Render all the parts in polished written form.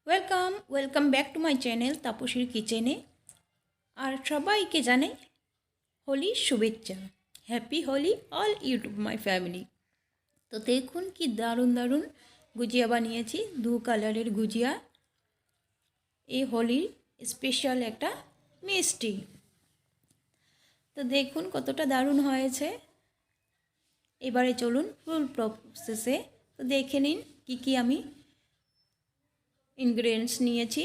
Welcome back to my channel তাপসীর কিচেনে। আর সবাইকে জানাই হোলির শুভেচ্ছা। Happy Holi all YouTube my family. তো দেখুন কি দারুণ দারুণ গুজিয়া বানিয়েছি, 2 কালারের গুজিয়া। এই হোলির স্পেশাল একটা মিষ্টি। তো দেখুন কতটা দারুণ হয়েছে। এবারে চলুন ফুল প্রসেসে। তো দেখে নিন কি আমি ইনগ্রেডিয়েন্টস নিয়েছি।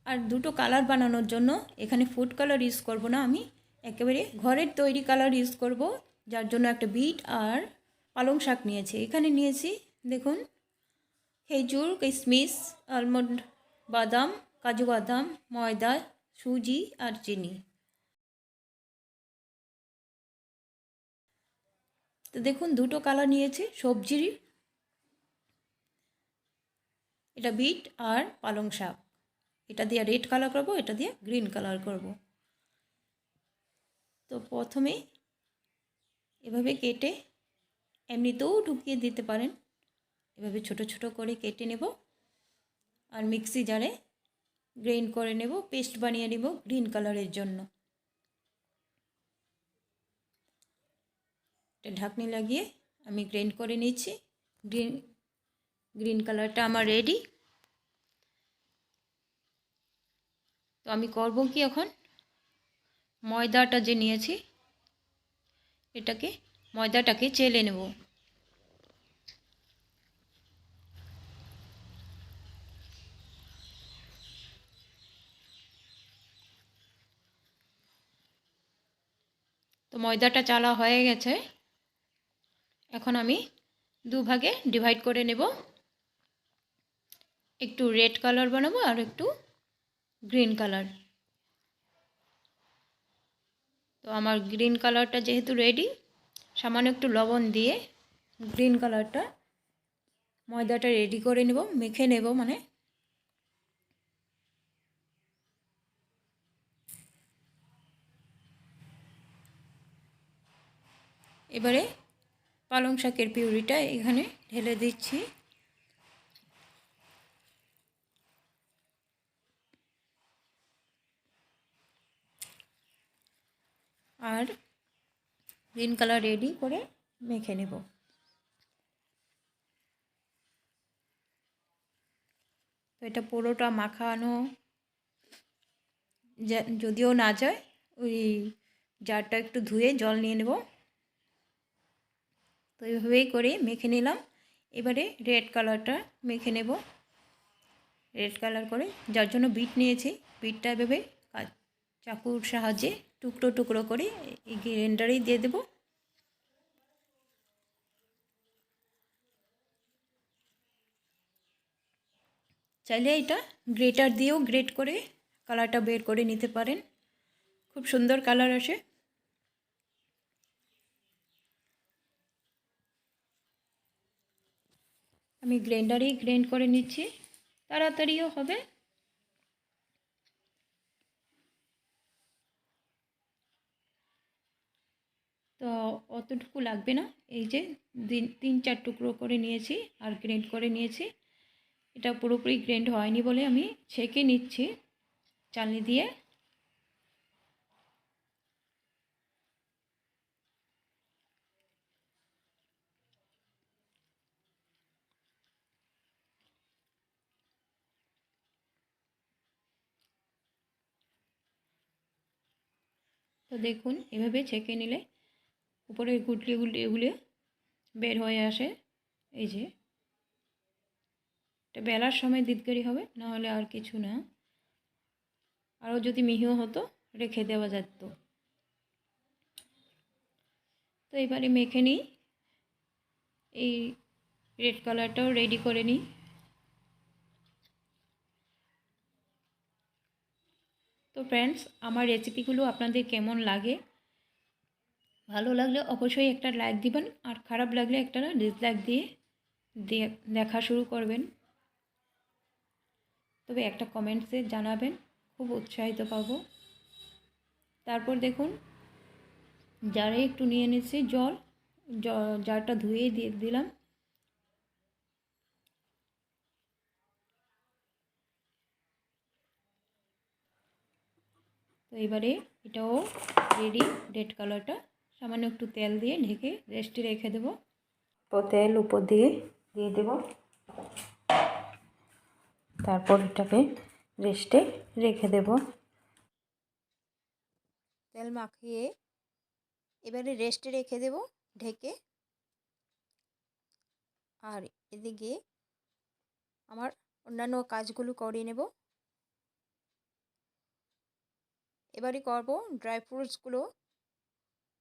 আর দুটো কালার বানানোর জন্য এখানে ফুড কালার ইউজ করব না, আমি একেবারে ঘরের তৈরি কালার ইউজ করব, যার জন্য একটা বিট আর পালং শাক নিয়েছি। এখানে নিয়েছি দেখুন খেজুর, কিশমিশ, আলমন্ড, বাদাম, কাজু বাদাম, ময়দা, সুজি আর চিনি। তো দেখুন দুটো কালার নিয়েছি সবজির, এটা বিট আর পালং শাক। এটা দিয়ে রেড কালার করব, এটা দিয়ে গ্রিন কালার করব। তো প্রথমে এভাবে কেটে এমনিতেও ঢুকিয়ে দিতে পারেন, এভাবে ছোট ছোট করে কেটে নেব আর মিক্সি জারে গ্রাইন্ড করে নেব, পেস্ট বানিয়ে নেব গ্রিন কালারের জন্য। এটা ঢাকনি লাগিয়ে আমি গ্রাইন্ড করে নিচ্ছি। গ্রিন কালারটা আমার রেডি। তো আমি করব কি, এখন ময়দাটা যে নিয়েছি ময়দাটাকে চেলে নেব। তো ময়দাটা চালা হয়ে গেছে, এখন আমি দুভাগে ডিভাইড করে নেব। একটু রেড কালার বানাবো আর একটু গ্রিন কালার। তো আমার গ্রিন কালারটা যেহেতু রেডি, সামান্য একটু লবণ দিয়ে গ্রিন কালারটা ময়দাটা রেডি করে নেব, মেখে নেব মানে। এবারে পালং শাকের পিউরিটা এখানে ঢেলে দিচ্ছি। আর গ্রিন কালার রেডি করে মেখে নেব। তো এটা পুরোটা মাখানো যদিও না যায়, ওই জারটা একটু ধুয়ে জল নিয়ে নেব। তো এইভাবেই করে মেখে নিলাম। এবারে রেড কালারটা মেখে নেব, রেড কালার করে, যার জন্য বিট নিয়েছি। বিটটা এভাবে চাকুর সাহায্যে টুকরো টুকরো করে এই গ্রাইন্ডারেই দিয়ে দেব। চাইলে এটা গ্রেটার দিয়েও গ্রেট করে কালারটা বের করে নিতে পারেন, খুব সুন্দর কালার আসে। আমি গ্রাইন্ডারেই গ্রাইন্ড করে নিচ্ছি, তাড়াতাড়িও হবে। তো অতটুকু লাগবে না, এই যে 3-4 টুকরো করে নিয়েছি আর গ্রাইন্ড করে নিয়েছি। এটা পুরোপুরি গ্রাইন্ড হয়নি বলে আমি ছেঁকে নিচ্ছি চালনি দিয়ে। তো দেখুন এভাবে ছেঁকে নিলে উপরের গুটলি এগুলো বের হয়ে আসে। এই যে এটা বেলার সময় দিদগারি হবে, না হলে আর কিছু না। আরও যদি মিহিও হতো রেখে দেওয়া যেত। তো এবারে মেখে নিই, এই রেড কালারটাও রেডি করে নিই। তো ফ্রেন্ডস, আমার রেসিপিগুলো আপনাদের কেমন লাগে? ভালো লাগলে অবশ্যই একটা লাইক দিবেন, আর খারাপ লাগলে একটা ডিসলাইক দিয়ে দেখা শুরু করবেন। তবে একটা কমেন্টসে জানাবেন, খুব উৎসাহিত পাবো। তারপর দেখুন জারে একটু নিয়ে নিচ্ছি জল, জারটা ধুয়ে দিয়ে দিলাম। এবারে এটাও রেডি। রেড কালারটা সামান্য একটু তেল দিয়ে ঢেকে রেস্টে রেখে দেবো। তো তেল উপর দিয়ে দেব, তারপর এটাকে রেস্টে রেখে দেব। তেল মাখিয়ে এবারে রেস্টে রেখে দেব ঢেকে। আর এদিকে আমার অন্যান্য কাজগুলো করে নেব। এবারে করব ড্রাই ফ্রুটসগুলো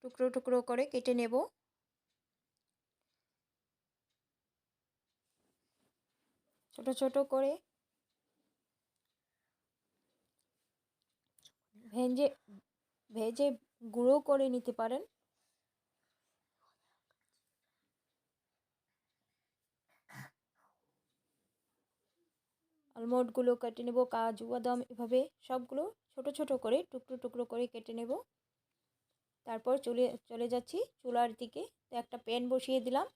টুকরো টুকরো করে কেটে নেব। ছোট ছোট করে ভেজে গুঁড়ো করে নিতে পারেন। আলমন্ডগুলো কেটে নেব, কাজু বাদাম, এভাবে সবগুলো ছোট ছোট করে টুকরো টুকরো করে কেটে নেব। তারপর চলে যাচ্ছি চুলার দিকে। তো একটা প্যান বসিয়ে দিলাম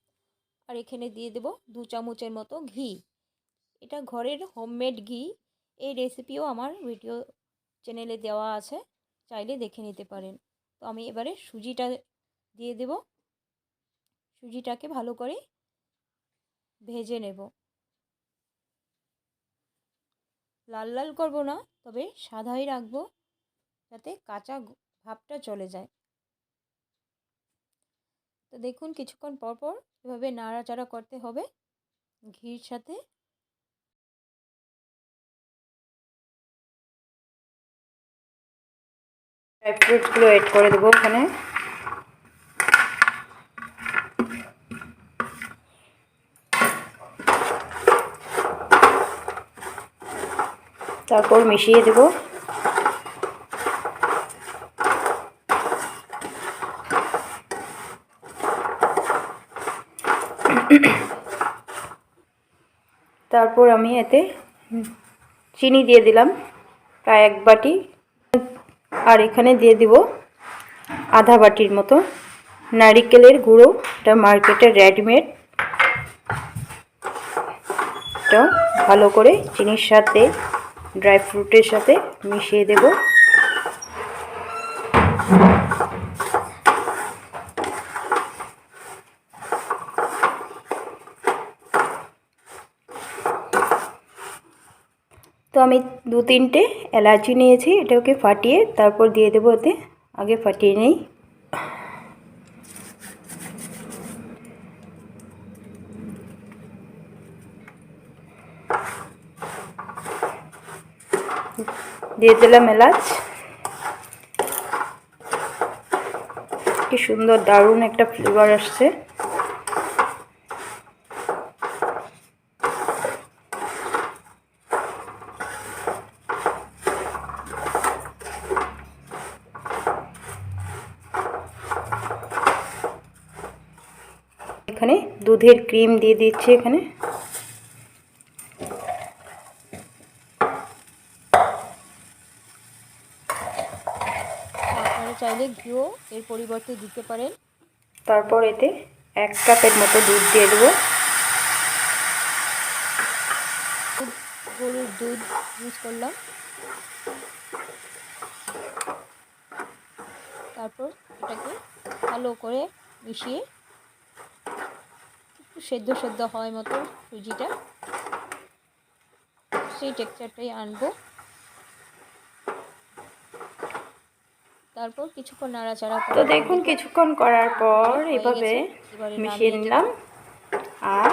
আর এখানে দিয়ে দেব 2 চামচের মতো ঘি। এটা ঘরের হোমমেড ঘি। এই রেসিপিও আমার ভিডিও চ্যানেলে দেওয়া আছে, চাইলে দেখে নিতে পারেন। তো আমি এবারে সুজিটা দিয়ে দেব। সুজিটাকে ভালো করে ভেজে নেব। লাল লাল করব না, তবে সাদাই রাখবো যাতে কাঁচা ভাবটা চলে যায়। তো দেখুন কিছুক্ষণ পর পর এভাবে নাড়াচাড়া করতে হবে ঘির সাথে। ড্রাই ফ্রুটসগুলো এড করে দেবো ওখানে। তারপর মিশিয়ে দেব। তারপর আমি এতে চিনি দিয়ে দিলাম প্রায় 1 বাটি, আর এখানে দিয়ে দিব আধা বাটির মতো নারকেলের গুঁড়ো। এটা মার্কেটের রেডিমেড। এটা ভালো করে চিনির সাথে ড্রাই ফ্রুটের সাথে মিশিয়ে দেব। তো আমি 2-3টে এলাচি নিয়েছি, এটাকে ফাটিয়ে তারপর দিয়ে দেবো এতে। আগে ফাটিয়ে নেই। দিয়ে দিলাম এলাচ। কি সুন্দর দারুণ একটা ফ্লেভার আসছে। এখানে দুধের ক্রিম দিয়ে দিচ্ছি এখানে। আপনারা চাইলে ঘিও এর পরিবর্তে দিতে পারেন। তারপর এতে 1 কাপের মতো দুধ দিয়ে দেবো। গরুর দুধ ইউজ করলাম। তারপর এটাকে ভালো করে মিশিয়ে একটু সেদ্ধ সেদ্ধ হয় মতো সুজিটা, সেই টেক্সচারটাই আনবো। তারপর কিছুক্ষণ নাড়াচাড়া করে তো দেখুন কিছুক্ষণ করার পর এভাবে মিশিয়ে নিলাম, আর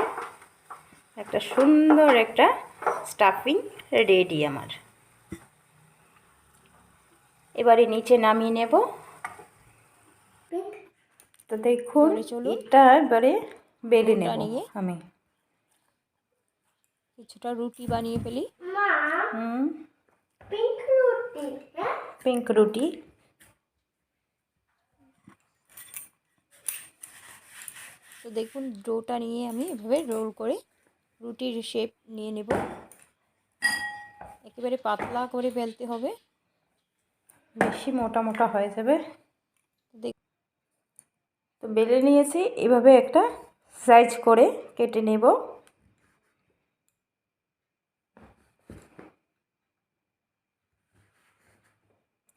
একটা সুন্দর একটা স্টাফিং রেডি আমার। এবারে নিচে নামিয়ে নেব। তো দেখুন এটা এবারে বেলে নেব। আমি কিছুটা রুটি বানিয়ে ফেলি। পিঙ্ক রুটি। তো দেখুন ডোটা নিয়ে আমি এভাবে রোল করে রুটির শেপ নিয়ে নেব। একেবারে পাতলা করে বেলতে হবে, বেশি মোটা মোটা হয়ে যাবে। তো বেলে নিয়েছি, এভাবে একটা সাইজ করে কেটে নেব।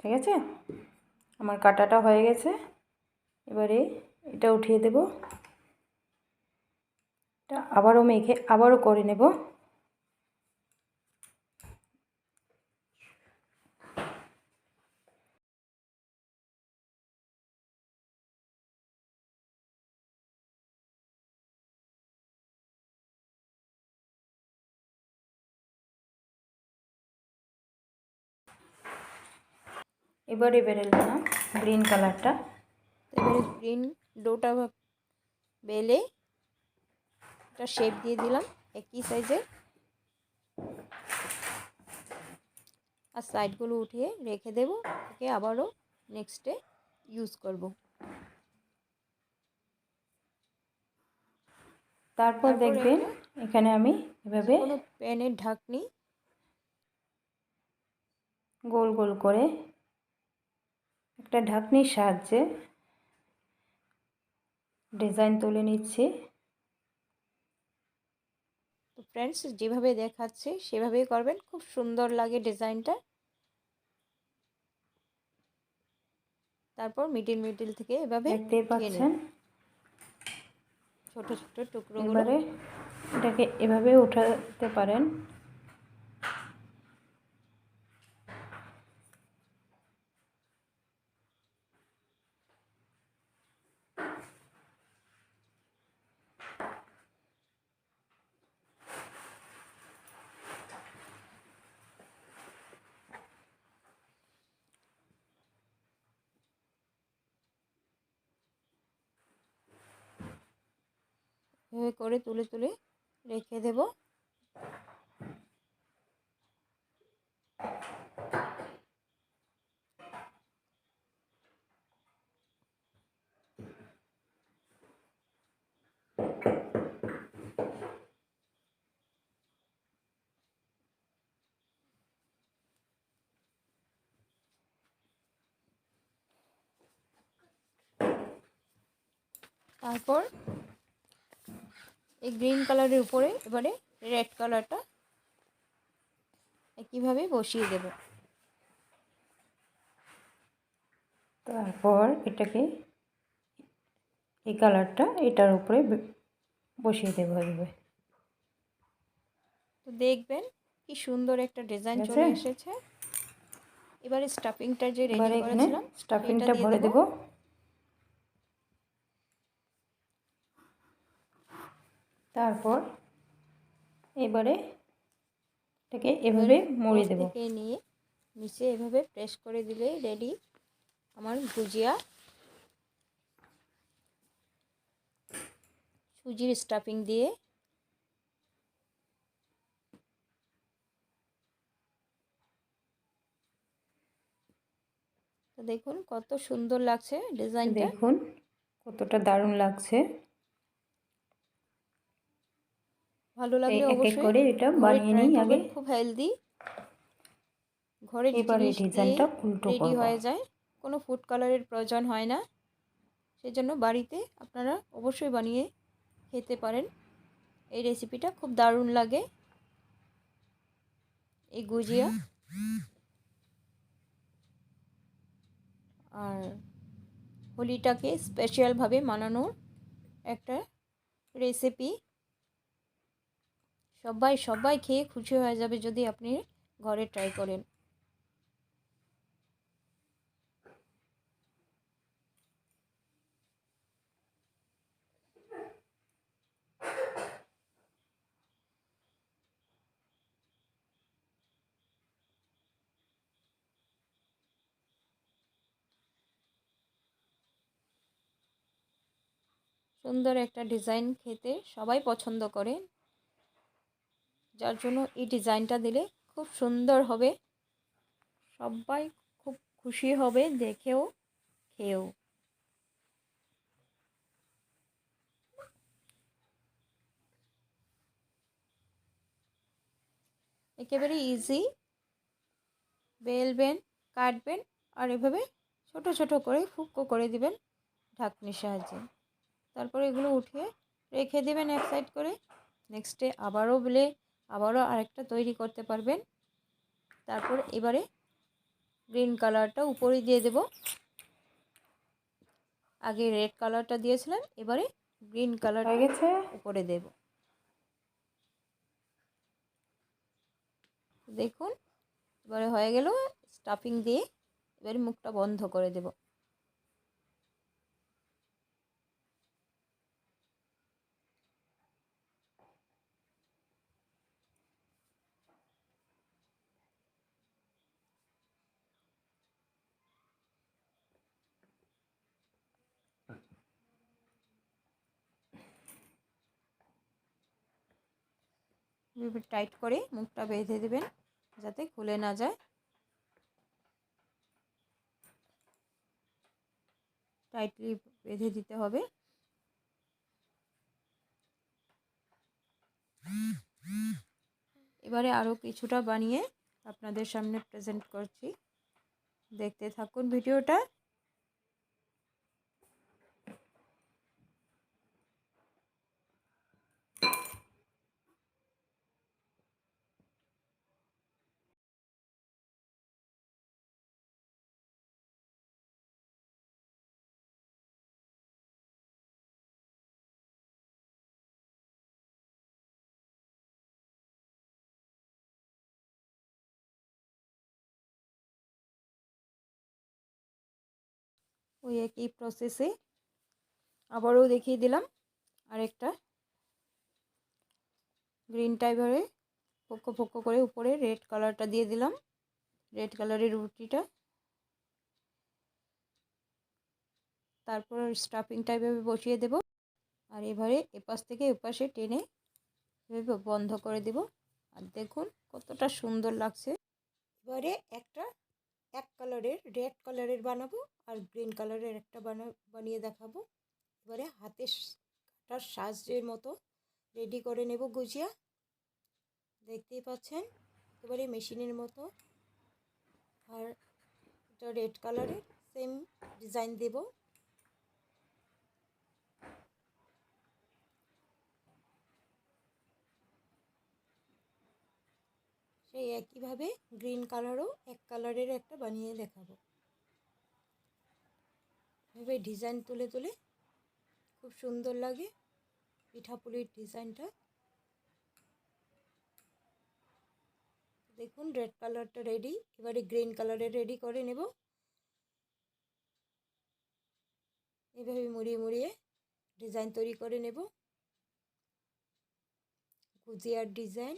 ঠিক আছে, আমার কাটাটা হয়ে গেছে। এবারে এটা উঠিয়ে দেব, এটা আবারও মেখে আবারও করে নেব। এবারে বেরেল না গ্রিন কালারটা, এবারে গ্রিন ডোটা বেলে একটা শেপ দিয়ে দিলাম একই সাইজের, আর সাইডগুলো উঠিয়ে রেখে দেব, একে আবারও নেক্সটে ইউজ করব। তারপর দেখবেন এখানে আমি এভাবে কোনো প্যানের ঢাকনি গোল গোল করে একটা ঢাকনির সাহায্যে ডিজাইন তুলে নিচ্ছি। তো ফ্রেন্ডস, যেভাবে দেখাচ্ছে সেভাবেই করবেন, খুব সুন্দর লাগে ডিজাইনটা। তারপর মিডিল মিডিল থেকে এভাবে দেখতেই উঠিয়ে নেব পাচ্ছেন। ছোট ছোট টুকরোগুলো। এবারে এটাকে এভাবে উঠাতে পারেন। এভাবে করে তুলে তুলে রেখে দেব। তারপর এই গ্রিন কালারের উপরে এবারে রেড কালারটা একইভাবে বসিয়ে দেব। তারপর এটাকে এই কালারটা এটার উপরে বসিয়ে দেবো এভাবে। তো দেখবেন কি সুন্দর একটা ডিজাইন চলে এসেছে। এবারে স্টাফিংটা যে রেডি করেছিলাম স্টাফিংটা দিয়ে ভরে দেব। দেব। তারপর এবারে এটাকে এভাবে মুড়ে দেব। থেকে নিয়ে নিচে এভাবে প্রেস করে দিলেই রেডি আমার গুজিয়া সুজির স্টাফিং দিয়ে। তো দেখুন কত সুন্দর লাগছে ডিজাইনটা। দেখুন কতটা দারুণ লাগছে। ভালো লাগলে এক এক অবশ্যই করে এটা ঘরে বানিয়ে ট্রাই নিই আগে। করবেন, খুব হেলদি ঘরের এবার এই জিনিস দিয়ে ডিজাইনটা উল্টো রেডি করব। হয়ে যায়, কোনো ফুড কালারের প্রয়োজন হয় না। সেজন্য বাড়িতে আপনারা অবশ্যই বানিয়ে খেতে পারেন। এই রেসিপিটা খুব দারুণ লাগে। এই গুজিয়া আর হোলিটাকে স্পেশালভাবে মানানোর একটা রেসিপি। সবাই খেয়ে খুশি হয়ে যাবে যদি আপনি ঘরে ট্রাই করেন। সুন্দর একটা ডিজাইন খেতে সবাই পছন্দ করে, যার জন্য এই ডিজাইনটা দিলে খুব সুন্দর হবে। সবাই খুব খুশি হবে দেখেও খেয়েও। একেবারে ইজি, বেলবেন, কাটবেন আর এভাবে ছোট ছোট করে ফুকো করে দিবেন ঢাকনির সাহায্যে। তারপরে এগুলো উঠিয়ে রেখে দেবেন এক সাইড করে। নেক্সটে আবারও আরেকটা তৈরি করতে পারবেন। তারপর এবারে গ্রিন কালারটা উপরে দিয়ে দেব। আগে রেড কালারটা দিয়েছিলাম, এবারে গ্রিন কালার হয়ে গেছে। উপরে দেব। দেখুন এবারে হয়ে গেল। স্টাফিং দিয়ে এবারে মুখটা বন্ধ করে দেব। টাইট করে মুখটা বেঁধে দেবেন যাতে খুলে না যায়। টাইটলি বেঁধে দিতে হবে। এবারে আরও কিছুটা বানিয়ে আপনাদের সামনে প্রেজেন্ট করছি, দেখতে থাকুন ভিডিওটা। ওই একই প্রসেসে আবারও দেখিয়ে দিলাম। আরেকটা গ্রিন টাইপের পোক্কো পোক্কো করে উপরে রেড কালারটা দিয়ে দিলাম। রেড কালারের রুটিটা, তারপর স্টাফিং টাইপের বসিয়ে দেব। আর এবারে এপাশ থেকে এপাশে টেনে এভাবে বন্ধ করে দেব। আর দেখুন কতটা সুন্দর লাগছে। এবারে একটা এক কালারের রেড কালারের বানাবো আর গ্রিন কালারের একটা বানিয়ে দেখাবো। এবারে হাতে কাটার সাজের মতো রেডি করে নেব গুজিয়া, দেখতেই পাচ্ছেন একেবারে মেশিনের মতো। আর এটা রেড কালারের সেম ডিজাইন দেব। সেই একইভাবে গ্রিন কালারও এক কালারের একটা বানিয়ে দেখাবো। এভাবে ডিজাইন তুলে তুলে খুব সুন্দর লাগে পিঠাপুলির ডিজাইনটা। দেখুন রেড কালারটা রেডি, এবারে গ্রিন কালারের রেডি করে নেব। এভাবে মুড়িয়ে মুড়িয়ে ডিজাইন তৈরি করে নেব, গুজিয়ার ডিজাইন।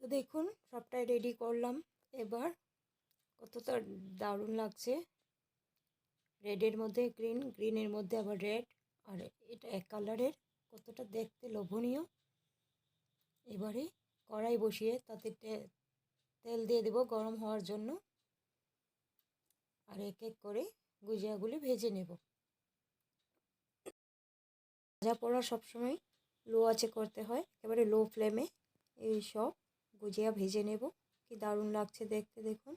তো দেখুন সবটাই রেডি করলাম। এবার কতটা দারুণ লাগছে, রেডের মধ্যে গ্রিন, গ্রিনের মধ্যে আবার রেড, আর এটা এক কালারের, কতটা দেখতে লোভনীয়। এবারে কড়াই বসিয়ে তাতে তেল দিয়ে দেব গরম হওয়ার জন্য। আর এক এক করে গুজিয়াগুলি ভেজে নেব। ভাজা পোড়া সবসময় লো আঁচে করতে হয়, একেবারে লো ফ্লেমে এই সব গুজিয়া ভেজে নেব। কি দারুণ লাগছে দেখতে, দেখুন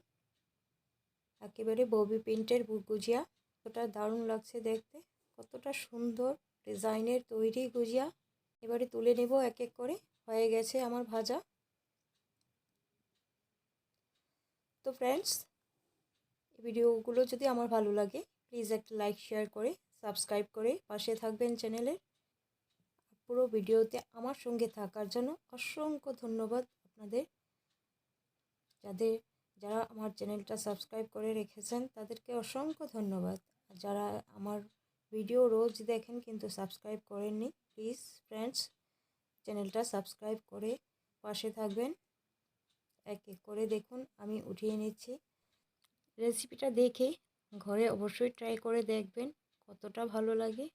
একেবারে ববি প্রিন্টের গুজিয়া, কতটা দারুণ লাগছে দেখতে, কতটা সুন্দর ডিজাইনের তৈরি গুজিয়া। এবারে তুলে নেব এক এক করে, হয়ে গেছে আমার ভাজা। তো ফ্রেন্ডস, ভিডিওগুলো যদি আমার ভালো লাগে প্লিজ একটা লাইক শেয়ার করে সাবস্ক্রাইব করে পাশে থাকবেন চ্যানেলের। পুরো ভিডিওতে আমার সঙ্গে থাকার জন্য অসংখ্য ধন্যবাদ আপনাদের। যারা আমার চ্যানেলটা সাবস্ক্রাইব করে রেখেছেন তাদেরকে অসংখ্য ধন্যবাদ। আর যারা আমার ভিডিও রোজ দেখেন কিন্তু সাবস্ক্রাইব করেননি, প্লিজ ফ্রেন্ডস চ্যানেলটা সাবস্ক্রাইব করে পাশে থাকবেন। এক এক করে দেখুন আমি উঠিয়ে নিচ্ছি। রেসিপিটা দেখে ঘরে অবশ্যই ট্রাই করে দেখবেন, কতটা ভালো লাগে।